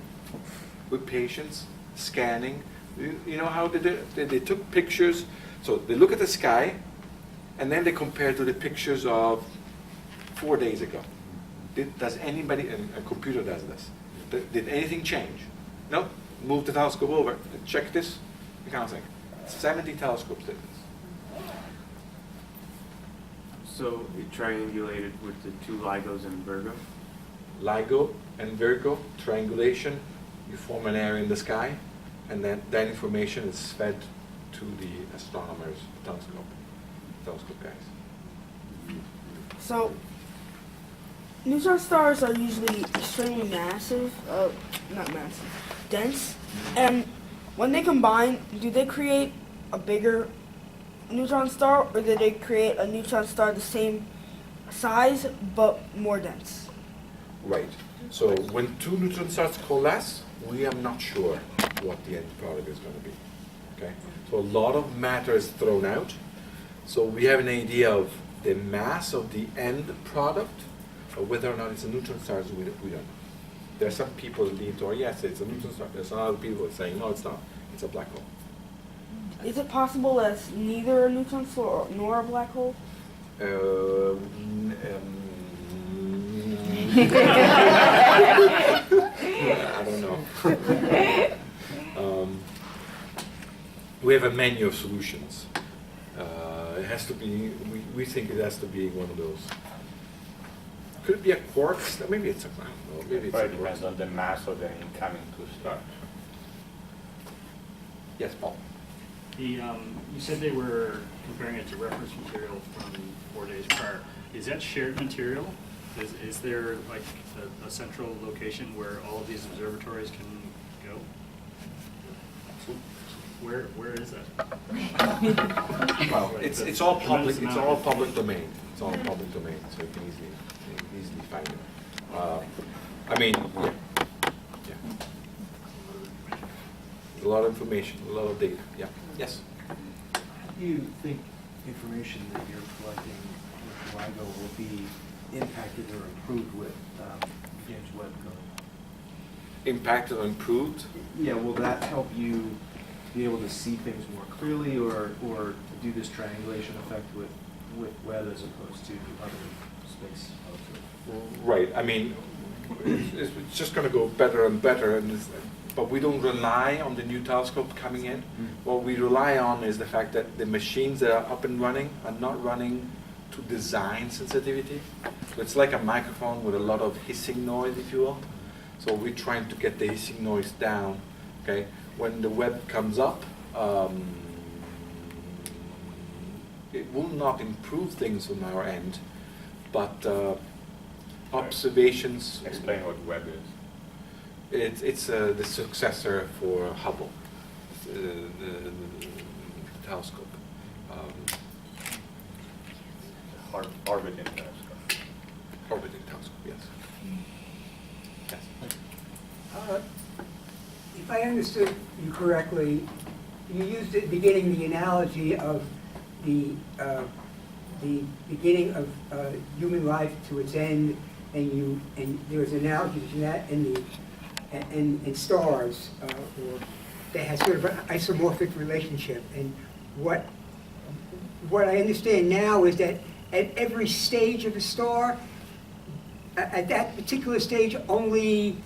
with patience, scanning, you know how they did it? They took pictures. So they look at the sky, and then they compare to the pictures of 4 days ago. Does anybody, and a computer does this, did anything change? No. Move the telescope over, check this, that kind of thing. 70 telescopes did this. So it triangulated with the 2 LIGOs and Virgo? LIGO and Virgo, triangulation, you form an area in the sky, and then that information is fed to the astronomers' telescope guys. So, neutron stars are usually extremely massive, not massive, dense, and when they combine, do they create a bigger neutron star, or do they create a neutron star the same size but more dense? Right. So when 2 neutron stars coalesce, we are not sure what the end product is going to be. Okay. So a lot of matter is thrown out. So we have an idea of the mass of the end product, but whether or not it's a neutron star, we don't know. There are some people that lean toward, yes, it's a neutron star. There's some other people saying, no, it's not. It's a black hole. Is it possible that it's neither a neutron star nor a black hole? I don't know. We have a menu of solutions. It has to be, we think it has to be one of those. Could it be a quarks? Maybe it's a, I don't know, maybe it's a It depends quark. on the mass of the incoming two stars. Yes, Paul? You said they were comparing it to reference material from 4 days prior. Is that shared material? Is there like a central location where all of these observatories can go? Where is that? Well, Like, it's that's all a tremendous public. It's amount all of public information. domain. It's all public domain, so you can easily find it. I mean, yeah. A lot of information, a lot of data. Yeah. Yes. How do you think information that you're collecting with LIGO will be impacted or improved with James Webb going? Impacted or improved? Yeah, will that help you be able to see things more clearly, or do this triangulation effect with Webb as opposed to other space telescopes? Right. I mean, it's just going to go better and better, but we don't rely on the new telescope coming in. What we rely on is the fact that the machines that are up and running are not running to design sensitivity. So it's like a microphone with a lot of hissing noise, if you will. So we're trying to get the hissing noise down. Okay. When the web comes up, it will not improve things on our end, but observations. Explain what Webb is. It's the successor for Hubble, the telescope. Orbiting telescope. Orbiting telescope, yes. Yes. If I understood you correctly, you used at the beginning the analogy of the beginning of human life to its end, and there was an analogy between that and stars, or they have sort of an isomorphic relationship. And what I understand now is that at every stage of a star, at that particular stage, only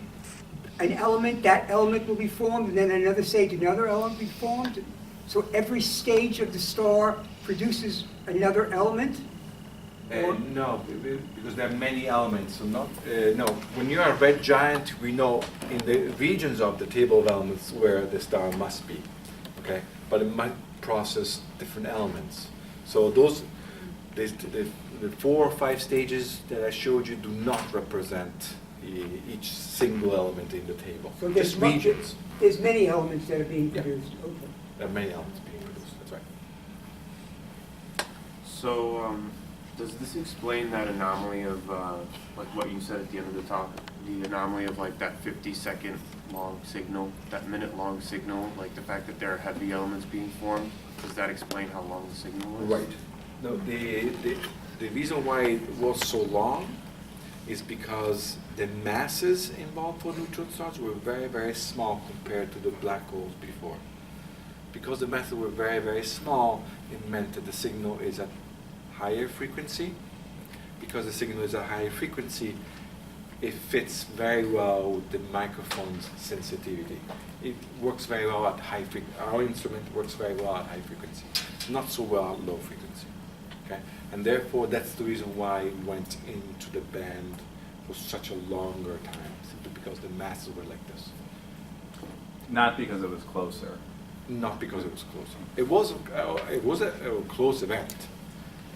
an element, that element will be formed, and then another stage, another element will be formed. So every stage of the star produces another element? No, because there are many elements. So no. When you are a red giant, we know in the regions of the table of elements where the star must be. Okay, but it might process different elements. So the 4 or 5 stages that I showed you do not represent each single element in the table. So Just regions. There's many elements that are being produced. Okay. There are many elements being produced. That's right. So, does this explain that anomaly of, like what you said at the end of the talk, the anomaly of like that 50-second long signal, that minute-long signal, like the fact that there are heavy elements being formed? Does that explain how long the signal was? Right. No, the reason why it was so long is because the masses involved for neutron stars were very, very small compared to the black holes before. Because the masses were very, very small, it meant that the signal is at higher frequency. Because the signal is at higher frequency, it fits very well with the microphone's sensitivity. It works very well at high frequency. Our instrument works very well at high frequency, not so well at low frequency. Okay? And therefore, that's the reason why it went into the band for such a longer time, simply because the masses were like this. Not because it was closer. Not because it was closer. It was a close event,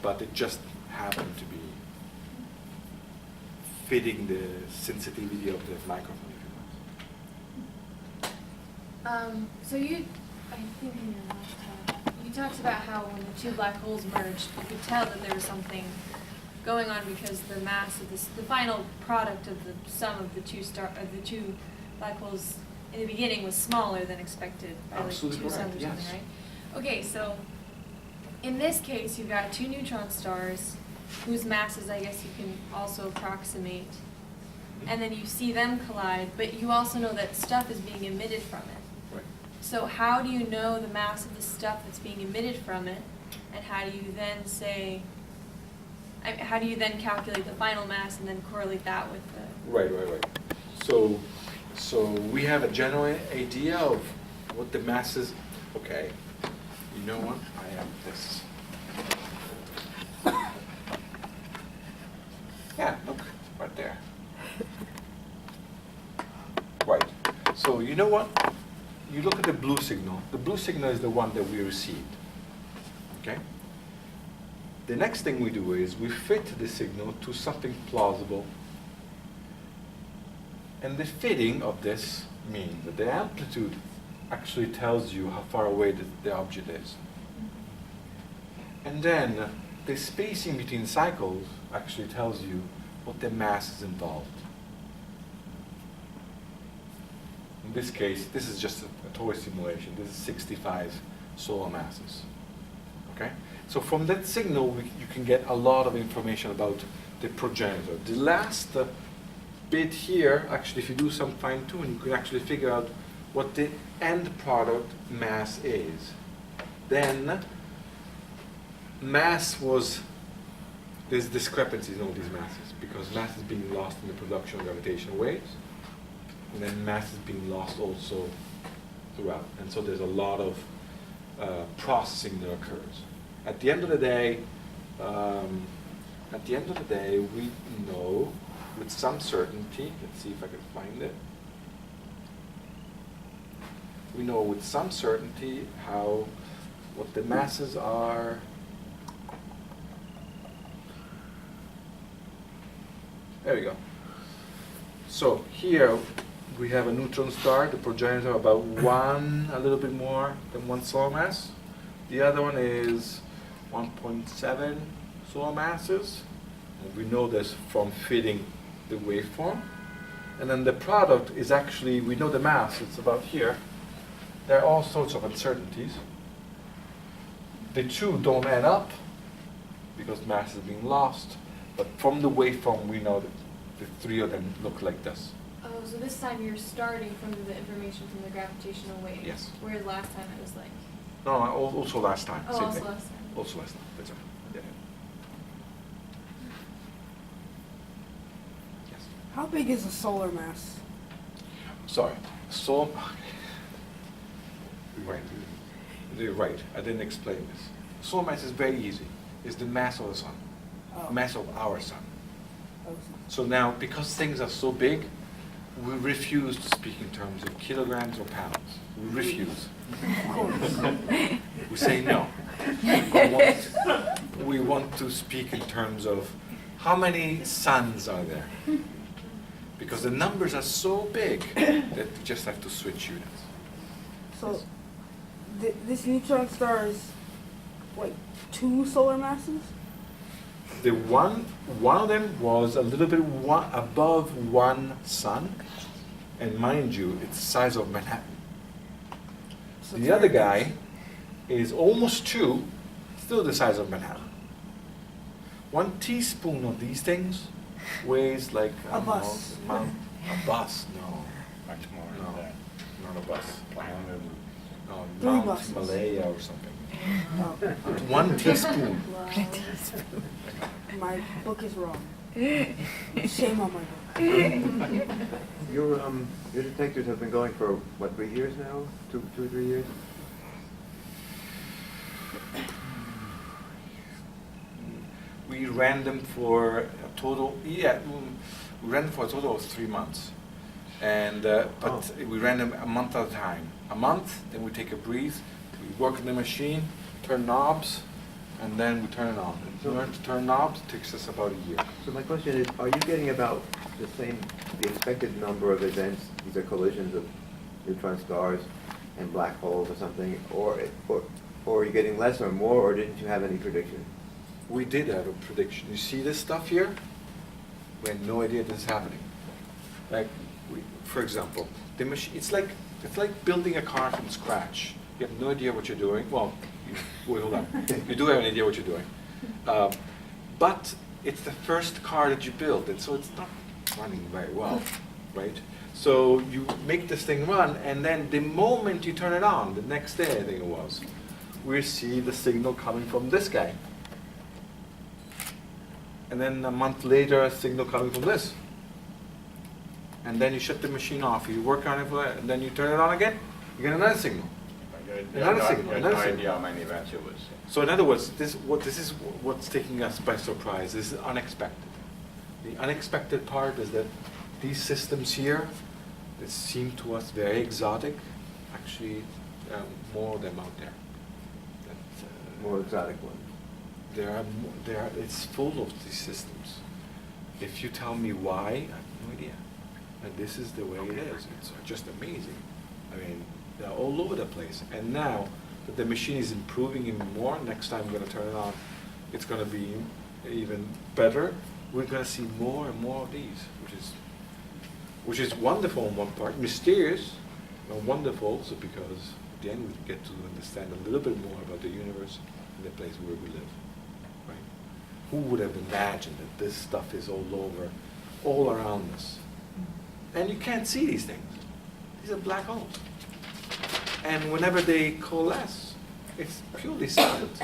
but it just happened to be fitting the sensitivity of the microphone. So I think in your last talk, you talked about how when the two black holes merged, you could tell that there was something going on because the mass of the final product of the sum of the two black holes in the beginning was smaller than expected by like 2 Absolutely suns or correct, something, yes. right? Okay, so in this case, you've got 2 neutron stars whose masses I guess you can also approximate, and then you see them collide, but you also know that stuff is being emitted from it. Right. So how do you know the mass of the stuff that's being emitted from it, and how do you then say, how do you then calculate the final mass and then correlate that with the... Right. So we have a general idea of what the masses. Okay, you know what? I have this. Yeah, look, So you know what? You look at the blue signal. The blue signal is the one that we received. Okay? The next thing we do is we fit the signal to something plausible. And the fitting of this means that the amplitude actually tells you how far away the object is. And then the spacing between cycles actually tells you what the mass is involved. In this case, this is just a toy simulation. This is 65 solar masses. Okay? So from that signal, you can get a lot of information about the progenitor. The last bit here, actually, if you do some fine-tuning, you can actually figure out what the end product mass is. Then, mass was, there's discrepancies in all these masses, because mass is being lost in the production of gravitational waves, and then mass is being lost also throughout. And so there's a lot of processing that occurs. At the end of the day, we know with some certainty, let's see if I can find it. We know with some certainty what the masses are. There we go. So here we have a neutron star, the progenitor about a little bit more than 1 solar mass. The other one is 1.7 solar masses. And we know this from fitting the waveform. And then the product is actually, we know the mass, it's about here. There are all sorts of uncertainties. The two don't add up because mass is being lost. But from the waveform, we know that the three of them look like this. Oh, so this time you're starting from the information from the gravitational wave. Yes. Whereas last time it was like. No, also last time. Oh, same also thing. last time. Also last time. That's right. Yeah. Yes. How big is a solar mass? Sorry. So. Right. You're right. I didn't explain this. Solar mass is very easy. It's the mass of the sun. Oh. Mass of our sun. Oh, So now, because things are so big, we refuse to speak in terms of kilograms or pounds. We refuse. We say no. We want to speak in terms of how many suns are there. Because the numbers are so big that we just have to switch units. So this neutron star is, what, 2 solar masses? The one of them was a little bit above 1 sun, and mind you, it's the size of Manhattan. So The other guy is almost 2, still the size of Manhattan. 1 teaspoon of these things weighs like A bus. A bus? No, Much more No. than that. not a bus. No, 3 Mount buses. Himalaya or something. Oh, 1 teaspoon. my book is wrong. Shame on my book. Your detectors have been going for, what, 3 years now? 2 or 3 years? We ran them for a total, we ran them for a total of 3 months. And, but we ran them a month at a time. A month, then we take a breathe, we work on the machine, turn knobs, and then we turn it on. And to learn to turn knobs, it takes us about a year. So my question is, are you getting about the expected number of events, these are collisions of neutron stars and black holes or something, or are you getting less or more, or didn't you have any prediction? We did have a prediction. You see this stuff here? We had no idea this is happening. Like, for example, the machine, it's like building a car from scratch. You have no idea what you're doing. Well, wait, hold on. You do have an idea what you're doing. But it's the first car that you build, and so it's not running very well, right? So you make this thing run, and then the moment you turn it on, the next day I think it was, we see the signal coming from this guy. And then a month later, a signal coming from this. And then you shut the machine off, you work on it, and then you turn it on again, you get another signal. Another signal, You have another no signal. idea how many events you will see. So in other words, this is what's taking us by surprise. This is unexpected. The unexpected part is that these systems here that seem to us very exotic. Actually, more of them out there. More exotic ones. It's full of these systems. If you tell me why, I have no idea. And this is the way it is. It's just amazing. I mean, they're all over the place. And now that the machine is improving even more, next time I'm going to turn it on, it's going to be even better. We're going to see more and more of these, which is wonderful on one part, mysterious and wonderful also because at the end we get to understand a little bit more about the universe and the place where we live. Right? Who would have imagined that this stuff is all over, all around us? And you can't see these things. These are black holes. And whenever they coalesce, it's purely silent.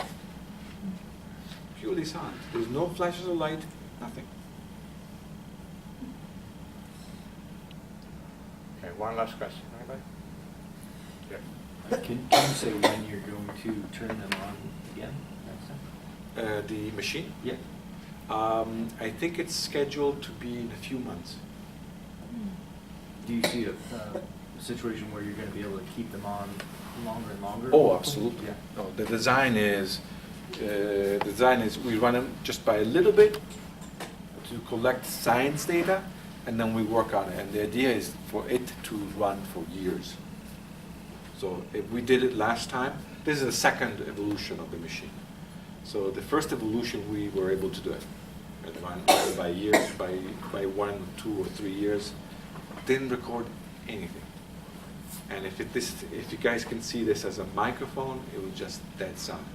Purely silent. There's no flashes of light, nothing. Okay, one last question, anybody? Yeah. Can you say when you're going to turn them on again next time? The machine? Yeah. I think it's scheduled to be in a few months. Do you see a situation where you're going to be able to keep them on longer and longer? Oh, absolutely. Yeah. No, the design is we run them just by a little bit to collect science data, and then we work on it. And the idea is for it to run for years. So if we did it last time, this is the second evolution of the machine. So the first evolution we were able to do it, and run by years, by 1, 2, or 3 years. Didn't record anything. And if you guys can see this as a microphone, it was just dead silent.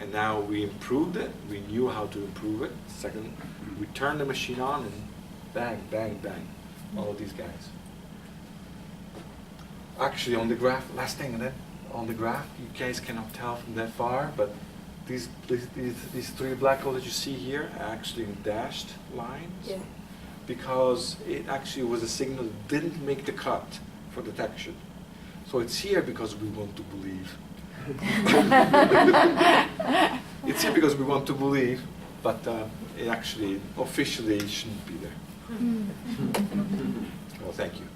And now we improved it. We knew how to improve it. Second, we turned the machine on and bang, bang, bang. All of these guys. Actually, on the graph, last thing, and then on the graph, you guys cannot tell from that far, but these 3 black holes that you see here are actually in dashed lines. Yeah. Because it actually was a signal that didn't make the cut for detection. So it's here because we want to believe. It's here because we want to believe, but it actually officially shouldn't be there. Well, thank you.